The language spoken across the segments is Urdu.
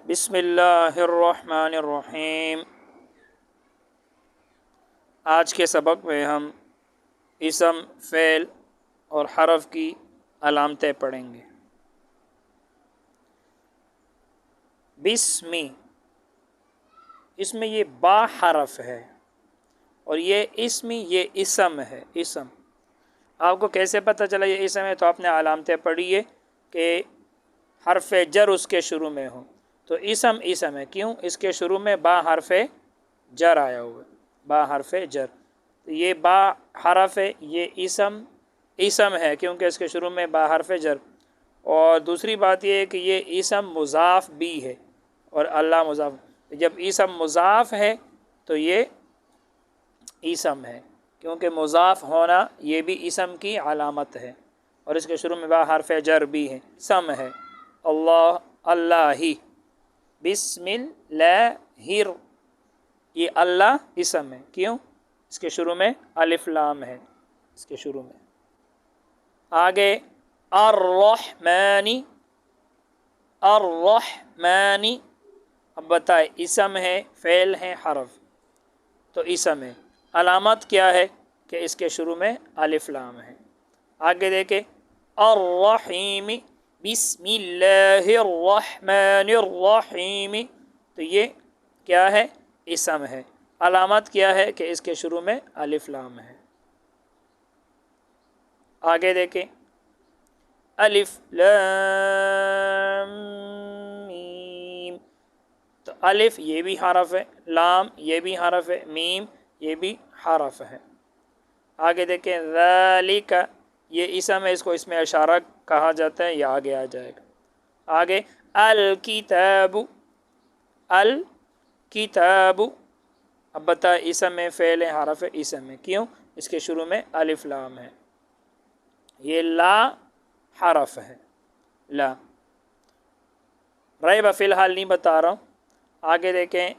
بسم اللہ الرحمن الرحیم۔ آج کے سبق میں ہم اسم، فعل اور حرف کی علامتیں پڑھیں گے۔ بسمی، اس میں یہ با حرف ہے اور یہ اسمی، یہ اسم ہے۔ اسم آپ کو کیسے پتہ چلا یہ اسم ہے؟ تو آپ نے علامتیں پڑھی ہے کہ حرف جر اس کے شروع میں ہو تو اسم اسم ہے۔ کیوں؟ اس کے شروع میں با حرف جر آیا ہوا ہے، با حرف جر۔ تو یہ با حرف ہے، یہ اسم ہے کیونکہ اس کے شروع میں با حرف جر۔ اور دوسری بات یہ ہے کہ یہ اسم مضاف بھی ہے اور اللہ مضاف۔ جب اسم مضاف ہے تو یہ اسم ہے کیونکہ مضاف ہونا یہ بھی اسم کی علامت ہے، اور اس کے شروع میں با حرف جر بھی ہے، سم ہے۔ اللہ ہی، بسم اللہ، یہ اللہ اسم ہے۔ کیوں؟ اس کے شروع میں الف لام ہے، اس کے شروع میں۔ آگے الرحمن، الرحمن، اب بتائے اسم ہے، فعل ہے، حرف؟ تو اسم ہے۔ علامت کیا ہے؟ کہ اس کے شروع میں الف لام ہے۔ آگے دیکھیں الرحیم، بسم اللہ الرحمن الرحیم، تو یہ کیا ہے؟ اسم ہے۔ علامت کیا ہے؟ کہ اس کے شروع میں الف لام ہے۔ آگے دیکھیں الف لام میم، تو الف یہ بھی حرف ہے، لام یہ بھی حرف ہے، میم یہ بھی حرف ہے۔ آگے دیکھیں ذالک، یہ اسم ہے، اس کو اس میں اشارہ کہا جاتا ہے، یہ آگے آ جائے گا۔ آگے الکتاب، الکتاب، اب بتا اسم ہے، فعل ہے، حرف ہے؟ اسم ہے۔ کیوں؟ اس کے شروع میں الف لام ہے۔ یہ لا حرف ہے، لا، ریب فی الحال نہیں بتا رہا ہوں۔ آگے دیکھیں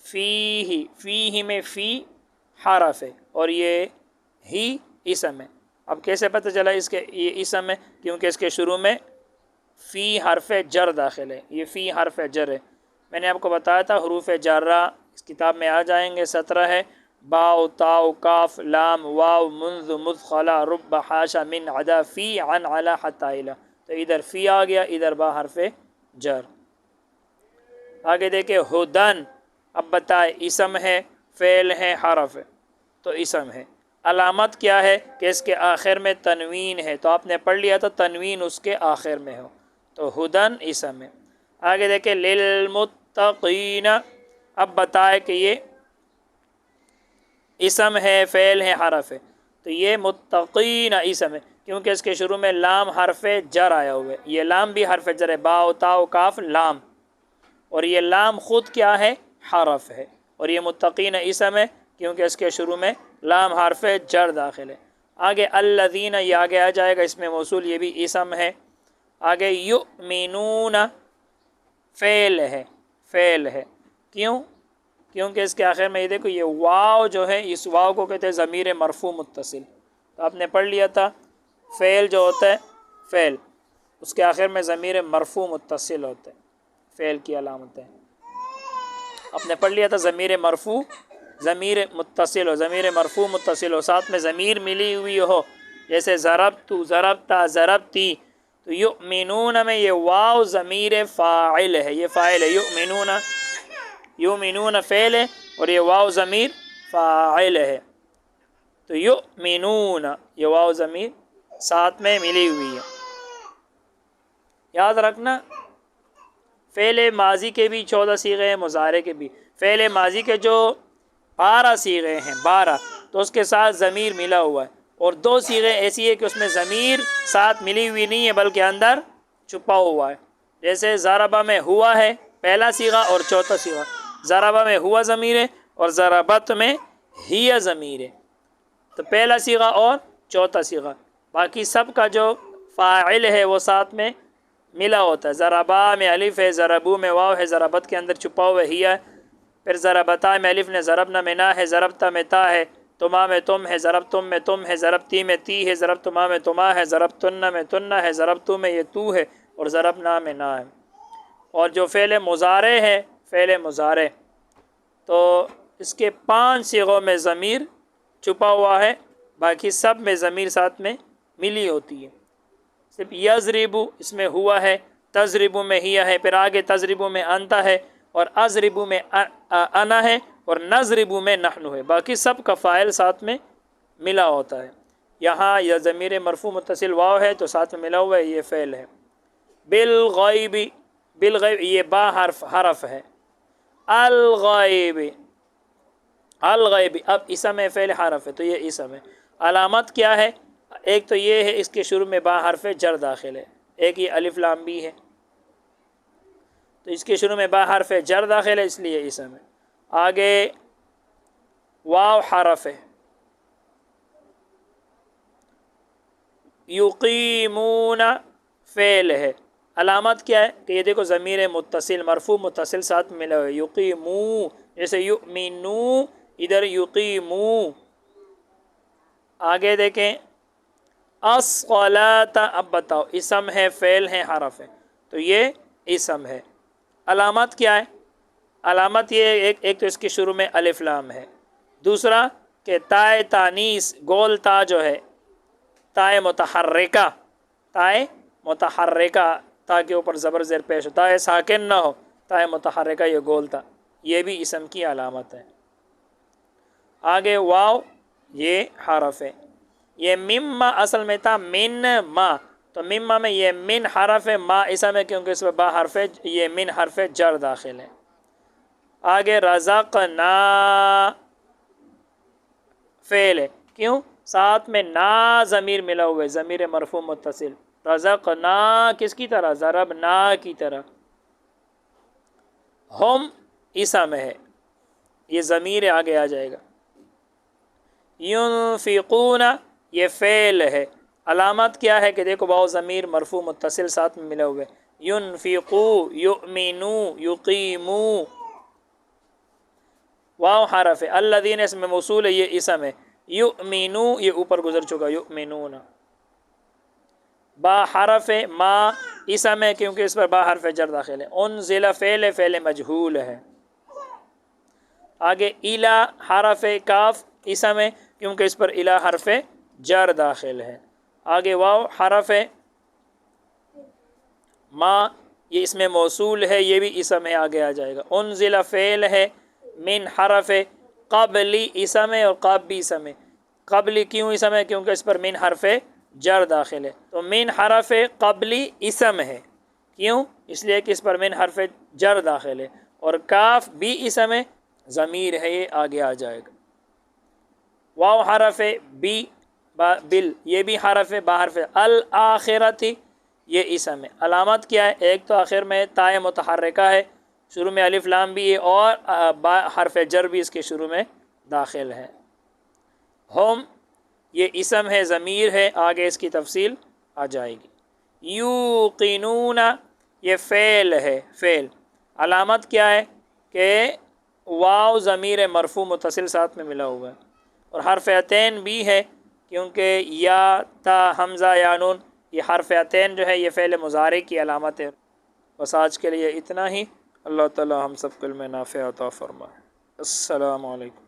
فیہ، فیہ میں فی حرف ہے اور یہ ہی اسم ہے۔ اب کیسے پتہ چلا اس کے یہ اسم ہے؟ کیونکہ اس کے شروع میں فی حرف جر داخل ہے، یہ فی حرف جر ہے۔ میں نے آپ کو بتایا تھا حروف جارہ اس کتاب میں آ جائیں گے، 17 ہے، باء تاء کاف لام واو منذ مذ خلا رب حاشا من عدا فی عن علا حتی الی، تو ادھر فی آ گیا، ادھر با حرف جر۔ آگے دیکھیں ہدن، اب بتائے اسم ہے، فعل ہے، حرف ہے؟ تو اسم ہے۔ علامت کیا ہے؟ کہ اس کے آخر میں تنوین ہے، تو آپ نے پڑھ لیا تھا تنوین اس کے آخر میں ہو، تو ہدن اسم ہے۔ آگے دیکھیں للمتقین، اب بتائے کہ یہ اسم ہے، فعل ہے، حرف ہے؟ تو یہ متقین اسم ہے کیونکہ اس کے شروع میں لام حرف جر آیا ہوا ہے، یہ لام بھی حرف جر ہے، باء تاء کاف لام، اور یہ لام خود کیا ہے؟ حرف ہے۔ اور یہ متقین اسم ہے کیونکہ اس کے شروع میں لام حرف جر داخل ہے۔ آگے الذین، یہ آگے آ جائے گا، اس میں موصول، یہ بھی اسم ہے۔ آگے یؤمنون، فعل ہے، فعل ہے۔ کیوں؟ کیونکہ اس کے آخر میں یہ دیکھو، یہ واو جو ہے، اس واو کو کہتے ہیں ضمیر مرفوع متصل، تو آپ نے پڑھ لیا تھا فعل جو ہوتا ہے، فعل اس کے آخر میں ضمیر مرفوع متصل ہوتا ہے، فعل کی علامت ہے۔ آپ نے پڑھ لیا تھا ضمیر مرفوع، ضمیر متصل ہو، ضمیر مرفوع متصل ہو، ساتھ میں ضمیر ملی ہوئی ہو، جیسے ضربت، ضربتا، ضربتی، تو یؤمنون میں یہ واو ضمیر فاعل ہے، یہ فاعل ہے، یؤمنون، یؤمنون فعل ہے اور یہ واو ضمیر فاعل ہے، تو یؤمنون، یہ واو ضمیر ساتھ میں ملی ہوئی ہے۔ یاد رکھنا فعل ماضی کے بھی 14 صیغے ہیں، مضارع کے بھی۔ فعل ماضی کے جو 12 صیغے ہیں، 12، تو اس کے ساتھ ضمیر ملا ہوا ہے، اور 2 صیغے ایسی ہے کہ اس میں ضمیر ساتھ ملی ہوئی نہیں ہے بلکہ اندر چھپا ہوا ہے، جیسے ضربہ میں ہوا ہے پہلا صیغہ اور چوتھا صیغہ، ضربہ میں ہوا ضمیر ہے اور ضربت میں ہی ضمیر ہے، تو پہلا صیغہ اور چوتھا صیغہ، باقی سب کا جو فاعل ہے وہ ساتھ میں ملا ہوتا ہے۔ ضربا میں الف ہے، ضربو میں واو ہے، ضربت کے اندر چھپا ہوا ہی ہے، پھر ضربتا میں الف نے، ضربنا میں نا ہے، ضربتا میں تا ہے، تما میں تم ہے، ضربتم میں تم ہے، ضربتی میں تی ہے، ضربتما میں تما ہے، ضربتن میں تنہ ہے، ضربتو میں یہ تو ہے، اور ضربنا میں نا ہے۔ اور جو فعل مضارع ہے، فعل مضارع، تو اس کے 5 صیغوں میں ضمیر چھپا ہوا ہے، باقی سب میں ضمیر ساتھ میں ملی ہوتی ہے۔ صرف یضرب اس میں ہوا ہے، تضرب میں ہیا ہے، پھر آگے تضرب میں انت ہے، اور اضرب میں انا ہے، اور نضرب میں نحن ہے، باقی سب کا فاعل ساتھ میں ملا ہوتا ہے۔ یہاں یہ ضمیر مرفوع متصل واو ہے تو ساتھ میں ملا ہوا ہے، یہ فعل ہے۔ بالغیب، بالغیب یہ با حرف ہے۔ الغیب، الغیب اب اسم ہے، فعل حرف ہے تو یہ اسم ہے۔ علامت کیا ہے؟ ایک تو یہ ہے اس کے شروع میں با حرف جر داخل ہے، ایک یہ الف لام بھی ہے، تو اس کے شروع میں با حرف جر داخل ہے اس لیے اسم ہے۔ آگے واو حرف ہے، یقیمون فعل ہے۔ علامت کیا ہے کہ یہ دیکھو ضمیر متصل مرفوع متصل ساتھ ملا ہوئے، یقیمو، جیسے یؤمنو ادھر یقیمو۔ آگے دیکھیں الصلاۃ، اب بتاؤ اسم ہے، فعل ہے، حرف ہے، تو یہ اسم ہے۔ علامت کیا ہے؟ علامت یہ ایک تو اس کے شروع میں الف لام ہے، دوسرا کہ تائے تانیث گول تا جو ہے، تائے متحرکہ، تائے متحرکہ، تا کے اوپر زبر زیر پیش ہو، تائے ساکن نہ ہو، تائے متحرکہ یہ گول تا، یہ بھی اسم کی علامت ہے۔ آگے واو یہ حرف ہے، یہ مما اصل میں تھا من ما، تو مما میں یہ من حرف ہے، ما اسم ہے کیونکہ اس میں با حرف ہے، یہ من حرف جر داخل ہے۔ آگے رزقنا فعل ہے، کیوں؟ ساتھ میں نا ضمیر ملا ہوا ہے، ضمیر مرفوع متصل، رزقنا کس کی طرح؟ ضربنا کی طرح۔ ہم اسم ہے، یہ ضمیر آگے آ جائے گا۔ ينفقون یہ فعل ہے، علامت کیا ہے کہ دیکھو واو ضمیر مرفوع متصل ساتھ میں ملا ہوئے، ينفقو، يؤمنو، يقيمو، واو حرف ہے، الذین اس میں موصول ہے، یہ اسم ہے، يؤمنو یہ اوپر گزر چکا، يؤمنون۔ با حرف ہے، ما اسم ہے کیونکہ اس پر با حرف جر داخل ہے۔ انزل فعل ہے، فعل مجہول ہے۔ آگے الا حرف کاف اسم ہے کیونکہ اس پر الا حرف جر داخل ہے۔ آگے واو حرف ہے، ما یہ اس میں موصول ہے، یہ بھی اسم ہے، آگے آ جائے گا۔ انزل فعل ہے، من حرف قبلی اسم ہے، اور قاب بھی اسم ہے۔ قبلی کیوں اسم ہے؟ کیونکہ اس پر من حرف جر داخل ہے، تو من حرف قبلی اسم ہے، کیوں؟ اس لیے کہ اس پر من حرف جر داخل ہے، اور کاف بھی اسم ہے، ضمیر ہے، یہ آگے آ جائے گا۔ واو حرف بی بل یہ بھی حرف ہے، با حرف الآخرتی یہ اسم ہے۔ علامت کیا ہے؟ ایک تو آخر میں تائے متحرکہ ہے، شروع میں الف لام بھی ہے، اور با حرف جر بھی اس کے شروع میں داخل ہے۔ ہم یہ اسم ہے، ضمیر ہے، آگے اس کی تفصیل آ جائے گی۔ یوقنون یہ فعل ہے، فعل، علامت کیا ہے کہ واو ضمیر مرفوع متصل ساتھ میں ملا ہوا ہے، اور حرف عطین بھی ہے کیونکہ یا تا حمزہ یا نون، یہ حرف عطین جو ہے یہ فعل مضارع کی علامت ہے۔ بس آج کے لیے اتنا ہی، اللہ تعالی ہم سب کو علم نافع عطا فرمائے۔ السلام علیکم۔